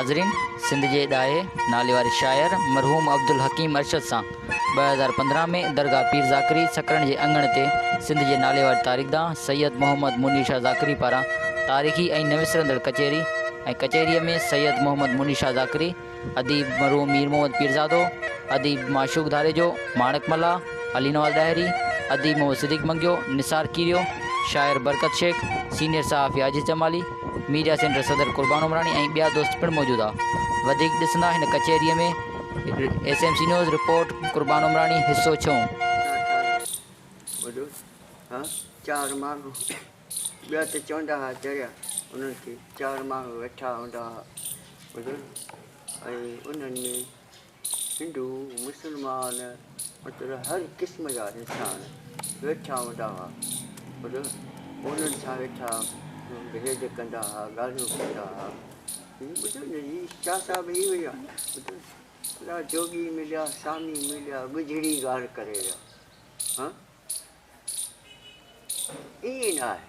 नाज़रीन, सिंध जे ॾाहे नाले वारे शाइर मरहूम अब्दुल हकीम अरशद सां 2015 में दरगाह पीर ज़ाकरी सकरण जे अंगण ते सिंध जे नाले वारे तारीख़दां सैयद मोहम्मद मुनी शाह ज़ाकरी पारां तारीख़ी ऐं न विसरंदड़ कचहरी ऐं कचहरीअ में सैयद मोहम्मद मुनी शाह ज़ाकरी, अदीब मरहूम मीर मोहम्मद पीरज़ादो, अदीब माशूक धारेजो, माणक मल्ला, अली नवाज़ ॾाहिरी, अदीब मोहम्मद सिद्दीक़ मंगियो, निसार कीरियो, शाइर बरकत शेख, सीनियर सहाफ़ी आजिज़ जमाली, मीडिया सेंटर सदर कुर्बान उमरानी ऐं ॿिया दोस्त पिणु मौजूदु आहे। वधीक ॾिसंदा हिन कचहरीअ में। SMC न्यूज़ रिपोर्ट कुर्बान उमरानी, हिसो 6। चार माण्हू ॿिया त चवंदा हुआ चरिया, उन्हनि खे चार माण्हू वेठा हूंदा हुआ ऐं उन्हनि में हिंदू मुस्लमान मतिलबु हर क़िस्म जा इंसान वेठा हूंदा हुआ। उन्हनि सां वेठा भेद कंदा हुआ, ॻाल्हियूं कंदा हुआ। ॿुधो न, ही शाह साहिब ई हुया, ॿुधो जोगी मिलिया, स्वामी मिलिया, गुजरी ॻाल्हि करे विया। ईअं न आहे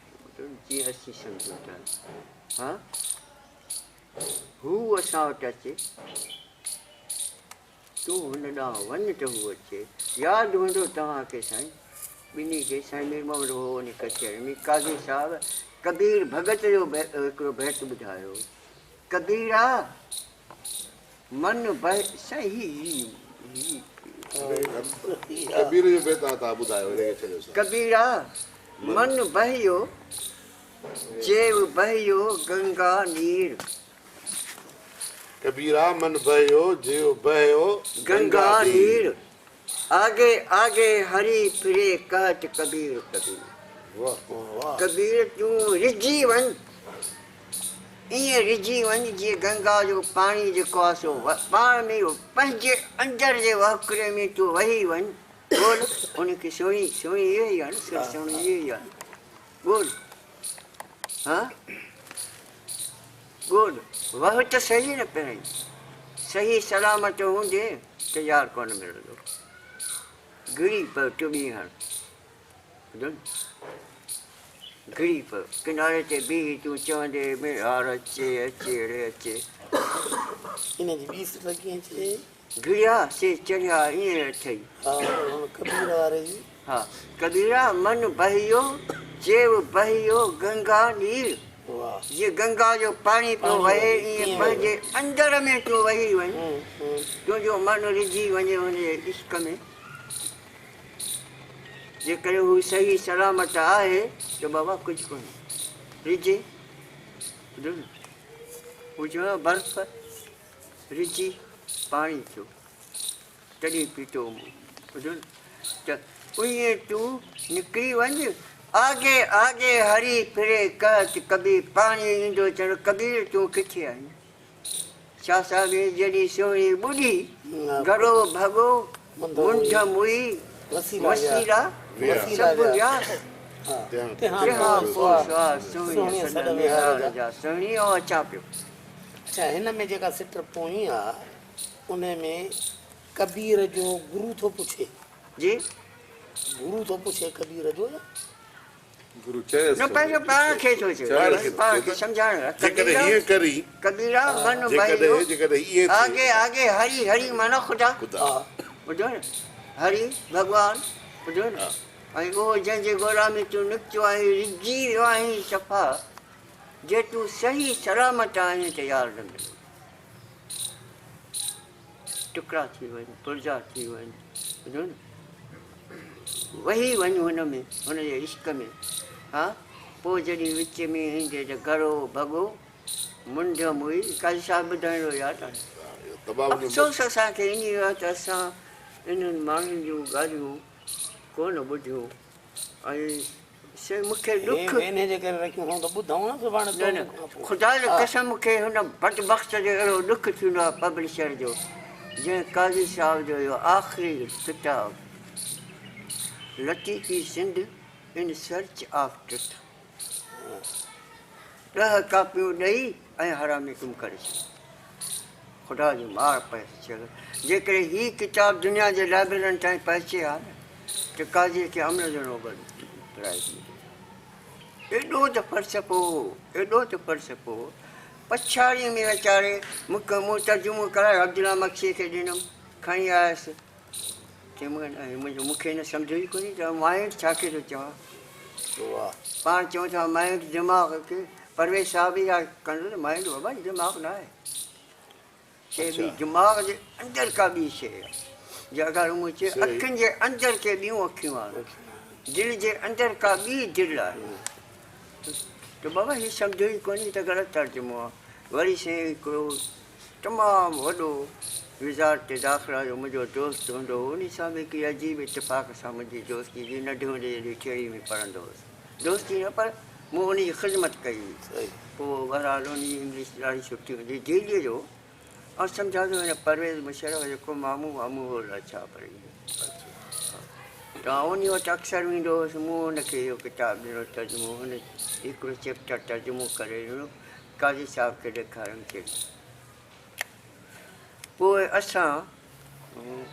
जीअं असीं सम्झूं था। हू असां वटि अचे, तूं हुन ॾांहुं वञ त हू अचे। यादि हूंदो तव्हांखे साईं, ॿिन्ही खे साईं मीर मोहम्मद हो उन कचहरी में काज़ी साहिब कबीर भगत जो हिकिड़ो बैत ॿुधायो। कबीरा मन बह साईं, कबीर जो बैत तव्हां ॿुधायो। कबीरा मन बहियो जेव बहियो गंगा नीर। कबीरा मन बहियो जेव बहियो गंगा नीर। आगे आगे हरी फिरे कहत कबीर कबीर। कबीर तूं रिझी वञ, ईअं रिझी वञ जीअं गंगा जो पाणी जेको आहे सो पाण में पंहिंजे अंदरि जे वहकिरे में तूं वही वञ। बोल उनखे सुहिणी सुहिणी इहो ई आहे न, सुहिणी इहो ई आहे। बोल बोल वह त सही न पहिरीं, सही सलामत हूंदे त यार कोन मिलंदो। गिरी पियो टुॿी हण, गिरी पियो किनारे ते बीह तूं चवंदे मेहार अचे अचे रे अचे। इनजी ॿी सिफ़त कीअं अचे? गिरिया से चढ़िया ईअं अथई। कबीर वारे जी। हा, कबीरा मन बहियो जेव बहियो गंगा नीर। जीअं गंगा जो पाणी पियो वहे ईअं पंहिंजे अंदर में तूं वही वञ, तुंहिंजो मन रिझी वञे हुनजे इश्क में। जेकॾहिं हू सही सलामत आहे त बाबा कुझु कोन्हे, रिझे। हू चयो बर्फ़ रिझी पाणी थियो तॾहिं पीतो मूं। ॿुधो न, त उईअं तूं निकिरी वञ। आगे आगे हरी फिरे कहत कबीर। पाणी ईंदो चवंदो कबीर तूं किथे आहीं? शाह साहिब जॾहिं सोहिणी ॿुधी घड़ो भॻो मुंड मुई वसीला सभु विया। सुहिणी ऐं अचां पियो। अच्छा, हिन में जेका सिट पोई आहे उन में कबीर जो गुरू थो पुछे। जी, गुरू थो पुछे कबीर जो। गुरु चए न पंहिंजो पाण खे थो चए, पाण खे सम्झाइण। कबीरा मन बहियो आगे आगे हरी। हरी माना ख़ुदा। ॿुधो न, हरी भॻवान। ॿुधो न, ऐं उहो जंहिंजे ॻोल्हा में तूं निकितो आहीं, रिझी वियो आहीं सफ़ा, जे तूं सही सलामत आहीं त यार न मिलो। टुकड़ा थी वञ, पुर्जा थी वञ। ॿुधो न, वही वञ हुन में, हुनजे इश्क में। हा, पोइ जॾहिं विच में ईंदे त घड़ो भॻो मुंड मुई। काज़ी साहिब ॿुधाईंदो यादि आहे। अफ़सोस असांखे इन जो आहे त असां इन्हनि माण्हुनि जूं ॻाल्हियूं कोन ॿुधियूं। ऐं मूंखे ॾुख जे करे रखियूं त ॿुधूं न सुभाणे। न ख़ुदा जी कसम मूंखे हुन बदबख़्त जो अहिड़ो ॾुख थींदो आहे पब्लिशर जो, जंहिं काज़ी साहिब जो इहो आख़िरी किताब लतीफ़ी Sindh in search of truth 10 कापियूं ॾेई ऐं हरामी कमु करे छॾियो। ख़ुदा जी मार पए। जेकॾहिं हीअ किताब दुनिया जे लाइब्रेरियुनि ताईं पहुचे हा न त काज़ीअ खे अमन जो नोबल प्राइज़ मिले। एॾो त फ़लसफ़ो, एॾो त फ़लसफ़ो। पछाड़ीअ में वीचारे मूं तर्जुमो करायो अब्दुल्ला बख्शी खे ॾिनमि खणी आयसि चयमि मूंखे न सम्झ ई कोन्हे त माइंड छा खे थो चवां वाह पाण चऊं था माइंड दिमाग़ खे परवेज़ साहब ई आहे कंदो न माइंड बाबा दिमाग़ न आहे चए बि दिमाग़ जे अंदरि का ॿी शइ आहे जे अगरि मूं चए अखियुनि जे अंदरि के ॿियूं अखियूं आहिनि दिलि जे अंदरि का ॿी दिलि आहे त बाबा हीउ सम्झो ई कोन्हे त ग़लति तर्जुमो आहे वरी साईं हिकिड़ो तमामु वॾो रिज़ॉर्ट ते दाख़िला जो मुंहिंजो दोस्त हूंदो हुओ उन सां बि हिकिड़ी अजीब इतफ़ाक़ सां मुंहिंजी दोस्ती जी नंढे हूंदे जॾहिं टेड़ी में पढ़ंदो हुउसि दोस्ती न पर मूं उनजी ख़िदमत कई हुई पोइ बहरहाल उन जी इंग्लिश ॾाढी सुठी हूंदी दिल्लीअ जो ऐं सम्झा थो हिन परवेज़ मुशर्रफ जेको मामूं वामूं हो छा पढ़ी त उन वटि अक्सर वेंदो हुउसि मूं हुनखे इहो किताबु ॾिनो तर्जुमो हुन हिकिड़ो चैप्टर तर्जुमो करे ॾिनो काज़ी साहिब खे ॾेखारियो खे पोइ असां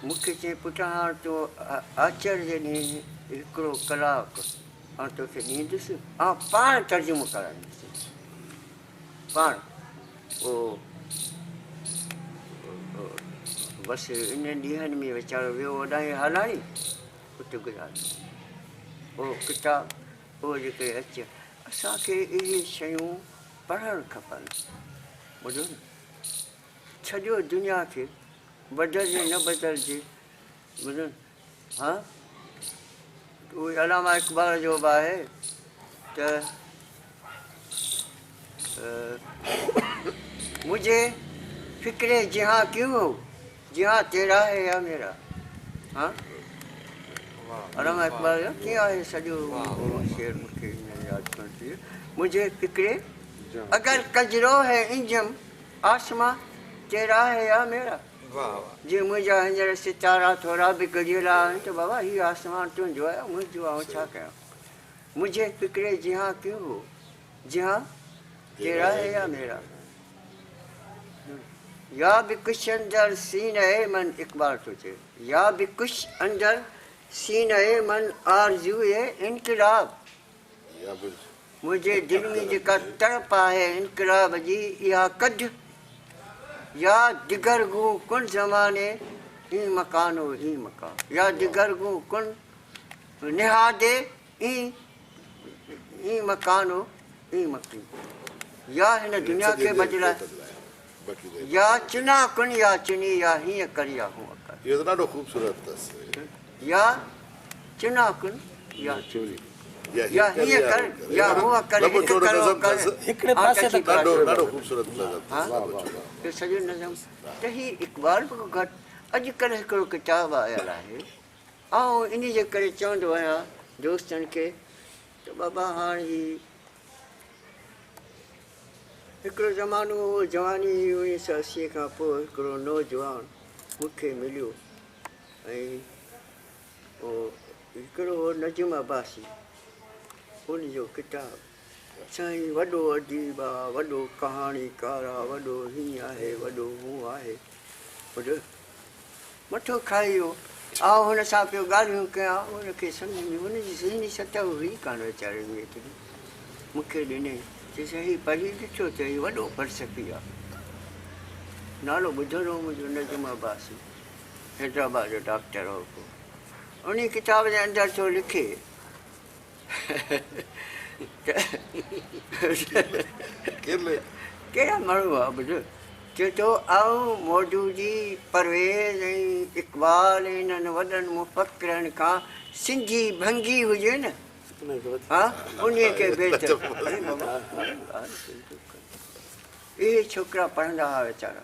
मूंखे चई पुटु हाणे तूं आचर जे ॾींहुं हिकिड़ो कलाकु ऐं तोखे ॾींदुसि ऐं पाण तर्जुमो कराईंदुसि पाण पोइ बसि इन ॾींहंनि में वीचारो वियो होॾां हलाणी पुटु गुज़ारे पोइ किताबु पोइ जेके अचे असांखे इहे शयूं पढ़णु खपनि ॿुधो न छॾियो दुनिया खे बदिलजे न बदिलजे ॿुधो न हा उहे अलामा इक़बाल जो बि आहे त मुझे फ़िक्रे जहाँ क्यों हो जहाँ तेरा है या मेरा हाँ अलामा इक़बाल जो कीअं आहे सॼो शेर मूंखे यादि कोन थी मुझे फ़िक्रे अगर कजरो है इंजम आसमां तेरा है या मेरा जीअं मुंहिंजा हींअर सितारा थोरा बि गॾियल आहिनि त बाबा हीउ आसमान तुंहिंजो आहे मुंहिंजो आहे छा कयां मुझे फ़िक्रे जहाँ क्यों हो जहाँ तेरा है या मेरा या भी कुछ अंदर सीन है मन इकबाल थो चए या भी कुछ अंदर सीन है मन आरज़ू है इनकलाब मुंहिंजे दिलि में जेका तड़प आहे इनकलाब जी इहा कढ या दिगरगू कुन ज़माने ई मकानो ई मकान या दिगरगू कुन निहादे ई मकानो ई मकी या हिन दुनिया खे बदिलाए या चुना कुन या चुनी या हीअं कर या हूअं कर इहो त ॾाढो ख़ूबसूरत अथसि या चुना कुन या चुनी या हीअं कर या हूअं कर हिकु करो कर हिकिड़े पासे त ॾाढो ॾाढो ख़ूबसूरत हा इहो सॼो नज़म त हीउ इक़बाल बि घटि अॼुकल्ह हिकिड़ो किताबु आयल आहे ऐं इन जे करे चवंदो आहियां दोस्तनि खे त बाबा हाणे ही हिकिड़ो ज़मानो हुओ जवानी हुई 1980 खां पोइ हिकिड़ो नौजवान मूंखे मिलियो ऐं पोइ हिकिड़ो हो नजम अब्बासी उनजो किताबु साईं वॾो अदीब आहे वॾो कहाणीकार आहे वॾो हीअं आहे वॾो हूअं आहे ॿुधो मथो खाई वियो आउं हुन सां पियो ॻाल्हियूं कयां हुनखे सम्झ में हुनजी ज़हनी सतह हुई कान वीचारे में एतिरी मूंखे ॾिने चइसि हीउ पढ़ी ॾिठो त हीउ वॾो फ़लसफ़ी आहे नालो ॿुधंदो हो मुंहिंजो नजम अब्बासी हैदराबाद जो डॉक्टर हो को उन किताब जे अंदरि थो लिखे कहिड़ा माण्हू आहे ॿुधो चए थो आऊं मौजूदी परवेज़ ऐं इक़बाल इन्हनि वॾनि मुफ़क्किरनि खां सिंधी भंगी हुजे न हा उन खे बहितर इहे छोकिरा पढ़ंदा हुआ वीचारा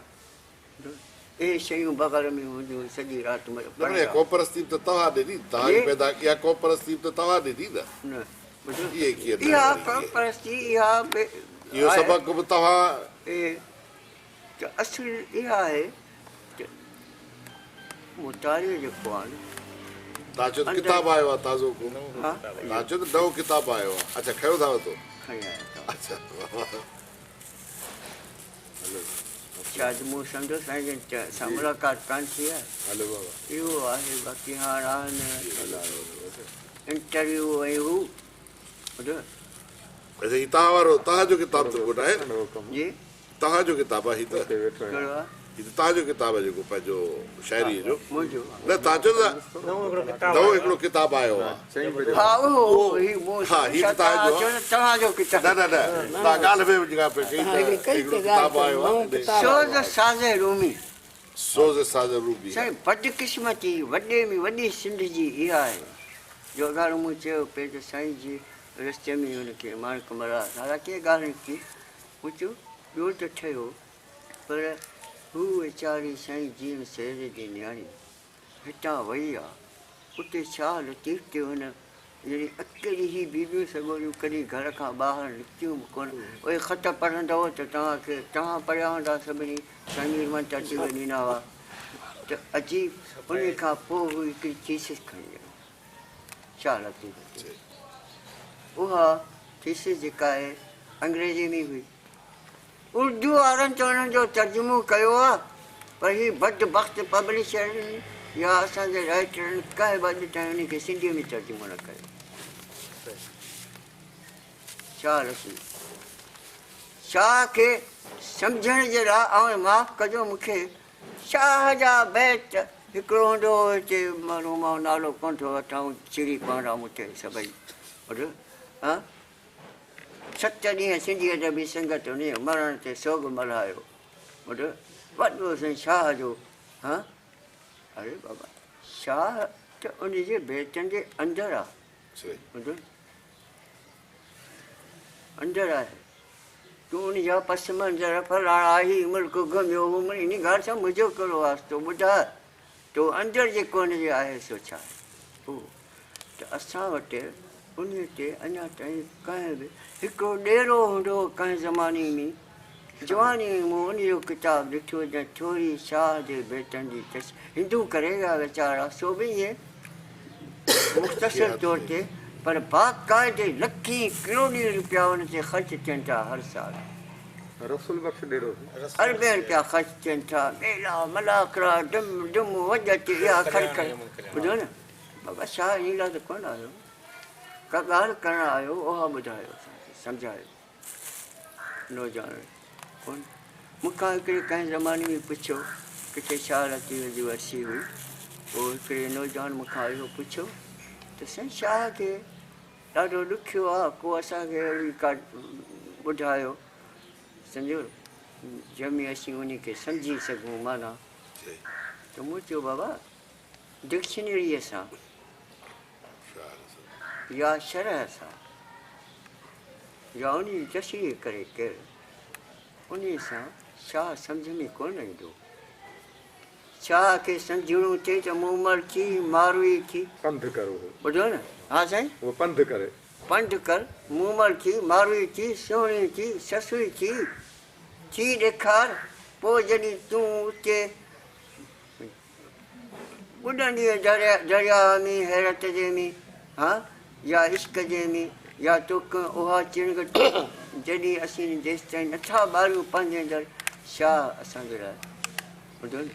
इहे शयूं बग़ल में हूंदियूं सॼी राति में कोपरस्ती त तव्हां ॾिनी तव्हांजी पैदा इहा कोपरस्ती त तव्हां ॾिनी न इहे कीअं इहा कोपरस्ती इहा इहो सबक़ बि तव्हां त असुल इहा आहे त मुतालियो जेको आहे तव्हां चओ त किताबु आयो आहे ताज़ो को तव्हां चओ त नओं किताबु आयो आहे अच्छा खयो था वरितो खणी आया अच्छा छा अॼु मूं सम्झो साईं सां मुलाक़ात कान थी आहे हलो बाबा इहो आहे बाक़ी हाणे आहिनि इंटरव्यू ऐं हू ॿुधो अच्छा हीउ तव्हां वारो तव्हांजो किताबु त कोन आहे जी तव्हांजो किताबु आहे हीअ त कहिड़ो आहे हीअ त तव्हांजो किताबु आहे जेको पंहिंजो शाइरीअ जो मुंहिंजो न तव्हां चओ था नओं हिकिड़ो किताबु आयो आहे हा उहो ही मूं हा, हीअ त तव्हांजो आहे। तव्हांजो न किताबु न न तव्हां ॻाल्हि में जेका पे कई त हिकिड़ो किताबु आयो आहे सोज़ साज़ रूमी सोज़ साज़ रूबी साईं बदकिस्मती वॾे में वॾी सिंध जी इहा आहे जो अगरि मूं चयो पिए त साईं जी रस्ते में हुनखे माणिक मरा दादा कीअं ॻाल्हि निकिती मूं चयो ॿियो त ठहियो पर हू वीचारी साईं जीअं शहर जी न्याणी हितां वई आहे उते छा लतीफ़ थियो हुन यानी अकेली ई बीबियूं सॻोरियूं कॾहिं घर खां ॿाहिरि निकितियूं बि कोन उहे ख़त पढ़ंदव त तव्हांखे तव्हां पढ़िया हूंदा सभिनी साईं मंत अची वञी न हुआ त अजीब उन खां पोइ हू हिकिड़ी थीसिस खणी आयो छा लतीफ़ उहा थीसिस जेका आहे अंग्रेजी में हुई उर्दू वारनि त उन्हनि जो तर्जुमो कयो आहे पर हीअ बदबख़्त पब्लिशरनि या असांजे राइटरनि कंहिं बि अॼु ताईं उनखे सिंधीअ में तर्जुमो न कयो छा रसी शाह खे सम्झण जे लाइ ऐं माफ़ु कजो मूंखे शाह जा बैत हिकिड़ो हूंदो हो हिते माण्हू मां नालो कोन थो वठां चिड़ी पवंदा मूंखे सभई वठो हा 7 ॾींहं सिंधी अदबी संगत उन मरण ते सोग मल्हायो वठो वॾो साईं शाह जो हा अरे बाबा शाह त उनजे बैतनि जे अंदरि आहे ॿुधो अंदरि आहे तूं उनजा पस मंज़र फलाणा ही मुल्क घुमियो इन ॻाल्हि सां मुंहिंजो कहिड़ो वास्तो ॿुधा तो अंदरि जेको हुनजे आहे सो छा आहे उहो त असां वटि उन ते अञा ताईं कंहिं बि हिकिड़ो ॾेरो हूंदो कंहिं ज़माने में जवानी मूं उनजो किताबु ॾिठो जंहिं थोरी शाह जे बेटनि जी हिंदू करे विया वीचारा सो बि ईअं मुख़्तसिर तौर ते पर बाक़ाइदे लखी करोड़ी रुपया हुन ते ख़र्च थियनि था हर साल रसूल बख्श ॾेरो अरबे रुपया ख़र्च थियनि था मेला मलाकरा डम डम वजत इहा ख़र्च ॿुधो न बाबा छा इन लाइ त कोन आयो का ॻाल्हि करणु आयो उहा ॿुधायो असांखे सम्झायो नौजवान कोन मूंखां हिकिड़े कंहिं ज़माने में पुछियो किथे छा लतीफ़ जी वरसी हुई पोइ हिकिड़े नौजवान मूंखां इहो पुछियो त साईं शाह खे ॾाढो ॾुखियो आहे को असांखे अहिड़ी का ॿुधायो सम्झो जंहिंमें असीं उनखे सम्झी सघूं माना त मूं चयो बाबा डिक्शनरीअ सां या शरह सां या उन जी तशरीह करे केरु उन सां शाह सम्झ में कोन ईंदो शाह खे सम्झणो थिए त मूमल थी मारवी थी पंध करो ॿुधो न हा साईं वो पंध करे पंध कर मूमल थी मारवी थी सुहिणी थी ससुई थी ॾेखार पोइ जॾहिं तूं उते ॿुॾंदी दरिया में हैरत जे में हा या इश्क जे में या तोख उहा चिणग जॾहिं असीं जेसि ताईं नथा ॿारियूं पंहिंजे अंदरि शाह असांजे लाइ ॿुधो न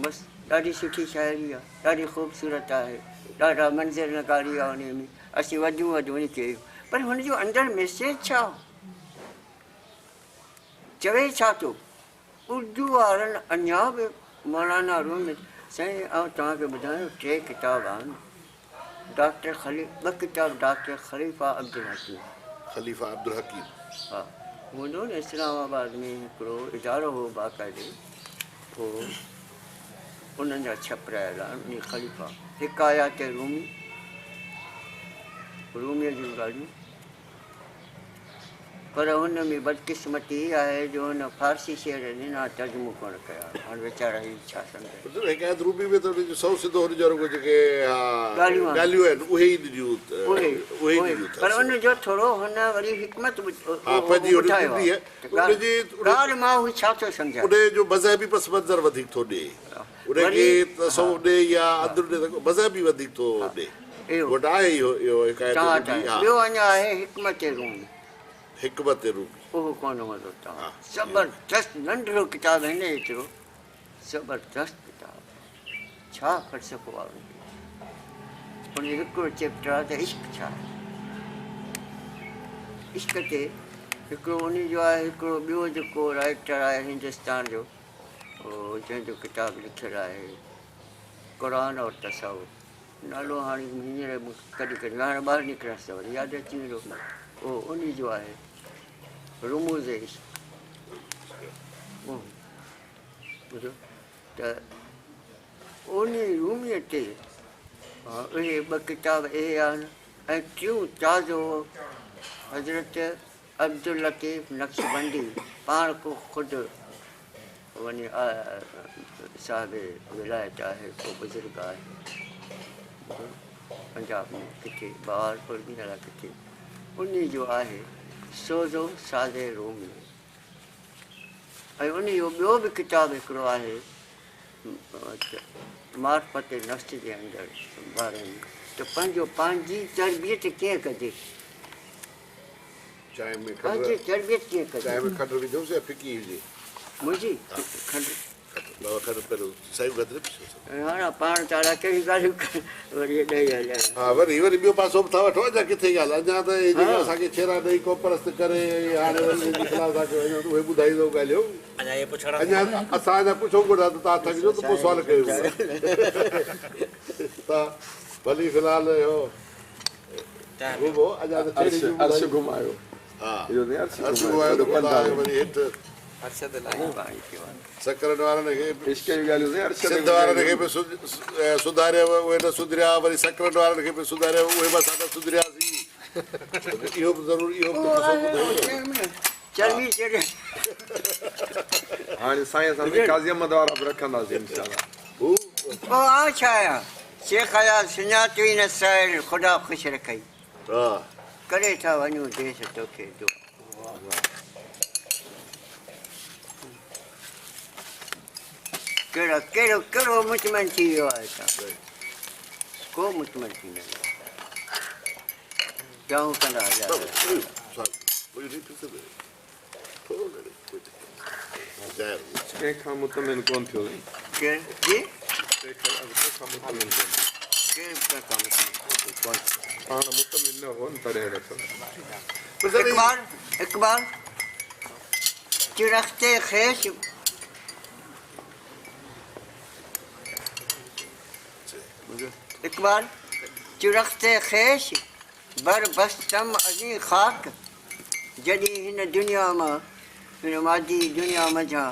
बसि ॾाढी सुठी शाइरी आहे ॾाढी ख़ूबसूरत आहे ॾाढा मंज़र नकारी आहे उन में असीं वधूं उनखे पर हुनजो अंदरि मैसेज छा चवे छा थो उर्दू वारनि अञा बि मौलाना रूम साईं ऐं तव्हांखे ॿुधायो 3 किताब आहिनि डॉक्टर ॿ किताब डॉक्टर ख़लीफ़ा अब्दुल हकीम ख़लीफ़ा अब्दुल हकीम हा हूंदो न इस्लामाबाद में हिकिड़ो इदारो हो बाक़ाइदे पोइ उन्हनि जा छपरायल आहिनि उन ख़लीफ़ा हिकायात रूमीअ जूं ॻाल्हियूं पर हुन में बदकिस्मती इहा आहे जो हुन फारसी शेर ॾिना तर्जुमो कोन कया हाणे वीचारा ही छा सम्झनि हिकायत रूबी में त उनजो सौ सिधो हुनजो रुॻो जेके ॻाल्हियूं ॻाल्हियूं आहिनि उहे ई ॾिनियूं उहे ई ॾिनियूं पर उनजो थोरो हुन वरी हिकमत हा पंहिंजी ॿुधायो उनजी ॻाल्हि मां हू छा थो सम्झां उनजो मज़हबी पस मंज़र वधीक थो ॾे उनखे तसवुफ़ ॾे या अदुल ॾे मज़हबी वधीक थो ॾे वटि आहे इहो हिकायत ॿियो अञा आहे हिकमत रूमी हिकमत रूमी उहो कोन हूंदो तव्हां ज़बरदस्तु नंढिड़ो किताबु हिन एतिरो ज़बरदस्तु किताबु छा फ़लसफ़ो आहे उनजो हिकिड़ो चैप्टर आहे त इश्क छा आहे इश्क ते हिकिड़ो उन जो आहे, हिकिड़ो ॿियो जेको राइटर आहे हिंदुस्तान जो, जंहिंजो किताबु लिखियलु आहे क़ुरान और तसव्वुफ़, नालो हाणे हींअर कॾहिं कॾहिं हाणे ॿाहिरि निकिरंदसि त वरी यादि अची वेंदो। उन जो आहे रुमूज़ इश्क़। ॿुधो त उन रूमीअ ते उहे ॿ किताब इहे आहिनि ऐं टियों ताज़ो हज़रत अब्दुल लतीफ़ नक्शबंदी पाण को ख़ुदि वञी साहिब विलायत आहे, को बुज़ुर्ग आहे पंजाब में किथे बहारपुर बि अलाए किथे, उन जो आहे सोज़ो सादे रूमी। ऐं उन जो ॿियो बि किताबु हिकिड़ो आहे मार्फत नफ़्स जे अंदरि बारे में, त पंहिंजी तरबियत कीअं कजे, चांहि में पंहिंजी तरबियत कीअं चांहि कजे। में खंडु विझोसि या फिकी हुजे? मुंहिंजी खंडु बाबा खंडु पहिरियों साईं गदिरे हाणे पाण तारा कहिड़ी ॻाल्हियूं वरी ॾेई हलिया। हा वरी ॿियो पासो बि था वठो। अञा किथे ॻाल्हि, अञा त हे जेका असांखे छेड़ा ॾेई को परस्त करे हाणे वरी खिलाफ़ था कयो, उहे ॿुधाईंदो ॻाल्हियूं। अञा असां अञा पुछूं कोन था त तव्हां थकिजो त पोइ सुवाल कयो त भली फ़िलहाल घुमो अञा त अर्श घुमायो। हा इहो न अर्श अर्श घुमायो घुमायो त वरी हेठि सकरनि वारनि खे इश्क जी ॻाल्हियूं न अर्श सिंध वारनि खे बि सुधारियो, उहे न सुधरिया, वरी सकरनि वारनि खे बि सुधारियो, उहे बि असां न सुधरियासीं। इहो बि ज़रूरी, इहो बि चर्बी चढ़े। हाणे साईं असां काज़ी अहमद वारा बि रखंदासीं इंशाअल्लाह। छा आहियां शेख आया सुञाती न साहिल ख़ुदा ख़ुशि रखई, हा करे था वञूं देश तोखे जो। कहिड़ो कहिड़ो कहिड़ो मुतमइन थी वियो आहे हितां, को मुतमइन थींदो न जाऊं कंदा हलिया। कंहिंखां मुतमिन कोन थियो केरु जी कंहिंखां मुतमिन कोन, केरु कंहिंखां मुतमइन? पाण मुतमिन न हुअनि तॾहिं रखो। इकबाल चिरख्ते ख़ेश इकबाल चिरख्ते ख़ेश बर बस्तम अज़ी ख़ाक, जॾहिं हिन दुनिया मां हिन मादी दुनिया मंझां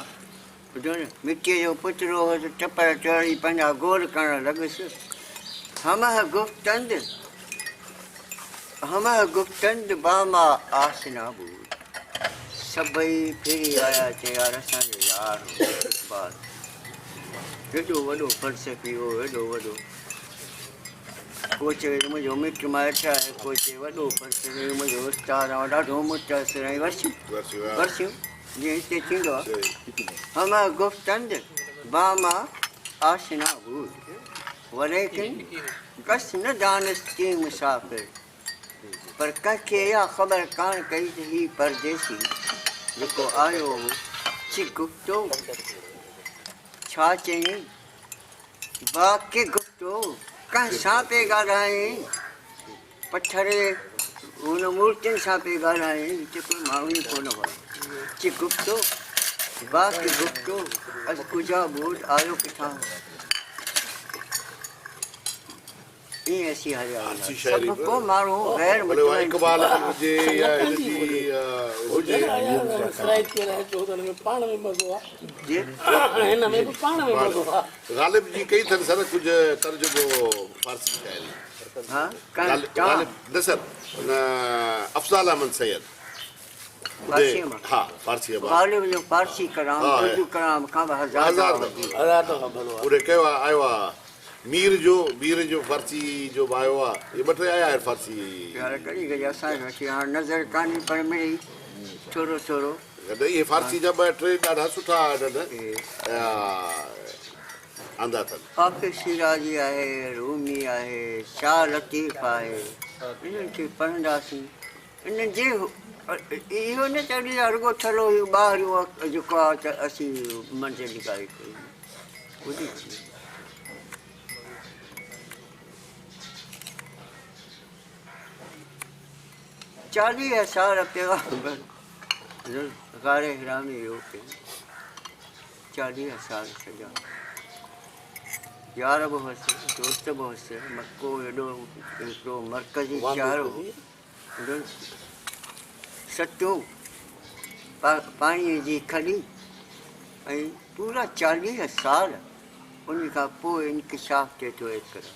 ॿुधो न मिटीअ जो पुतरो हो त टपर चढ़ी पंहिंजा गोल करणु लॻुसि। हमह गुफ़्तंद बामा आसना बूद, सभई फिरी आया चए यार असांजो यार इकबाल हेॾो वॾो फ़लसफ़ी हो, हेॾो वॾो। को चए मुंहिंजो मिटु माइटु आहे, को चए वॾो फ़लसफ़ी मुंहिंजो उस्तादु आहे, ॾाढो मुतासिर ऐं वर्षियूं जीअं हिते थींदो आहे। हम गुफ़्तंद बामा आशना बूद, वलेकिन बस न दानस्ती मुसाफ़िर, पर कंहिंखे इहा ख़बर कान कई त हीउ परदेसी जेको आयो हो ची गुफ़्तो छा चयईं, बाक़ी गुफ़्तो कंहिं सां पिए ॻाल्हायईं, पथर हुन मूर्तियुनि सां पिए ॻाल्हायईं, हिते कोई माण्हू ई कोन हुआ। ची गुफ़्तो बाक़ी गुफ़्तो अॼु कुझा बूट आयो किथां, ईअं असीं हलिया सभु को माण्हू गैर मुतमइन इकबाल हुजे या हिनजी हुजे पाण में मज़ो आहे, जी हिन में बि पाण में मज़ो आहे। ग़ालिब जी कई अथनि सर कुझु तर्जुमो फारसी शाइरी। हा ग़ालिब न सर अफ़ज़ाल अहमद सैयद फारसीअ मां, हा फारसीअ मां ग़ालिब जो फारसी कलाम उर्दू कलाम खां बि हज़ार उन कयो आहे, आयो आहे मीर जो फारसी जो बि आयो आहे, इहे ॿ टे आया आहिनि फारसी। यार कॾहिं कॾहिं असांखे अची हाणे नज़र कान्हे पर मिड़ी थोरो थोरो। इहे फारसी जा ॿ टे ॾाढा सुठा आहिनि आंदा अथनि। हाफ़िज़ शिराज़ी आहे, रूमी आहे, शाह लतीफ़ आहे, इन्हनि खे पढ़ंदासीं। इन्हनि जे इहो न चवंदी आहे रुॻो थलो इहो ॿाहिरि जेको आहे त असीं मंज़िल निकारे कई ॿुधी थी। 40 साल पैगाम्बर गारे हरामी वियो कई 40 साल सॼा यार बि हुअसि दोस्त बि हुअसि मको एॾो हिकिड़ो मर्कज़ी चारो सटो पाणीअ जी खॾी ऐं पूरा 40 साल उन खां पोइ इंकिशाफ थिए थो एतिरो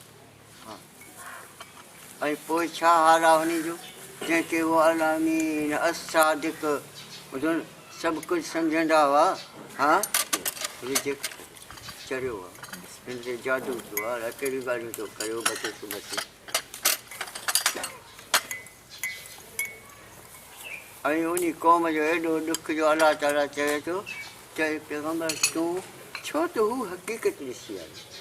हा ऐं पोइ छा हाल आहे हुन जो जंहिंखे उहो अलामीन असादिक ॿुधो न सभु कुझु सम्झंदा हुआ हा रिजेक्ट चढ़ियो आहे हिन ते जादू थियो आहे कहिड़ियूं ॻाल्हियूं थो कयो बचे ऐं उन क़ौम जो एॾो ॾुख जो अलाह ताला चवे थो चए पैगम्बर तूं छो त हू हक़ीक़त ॾिसी आहे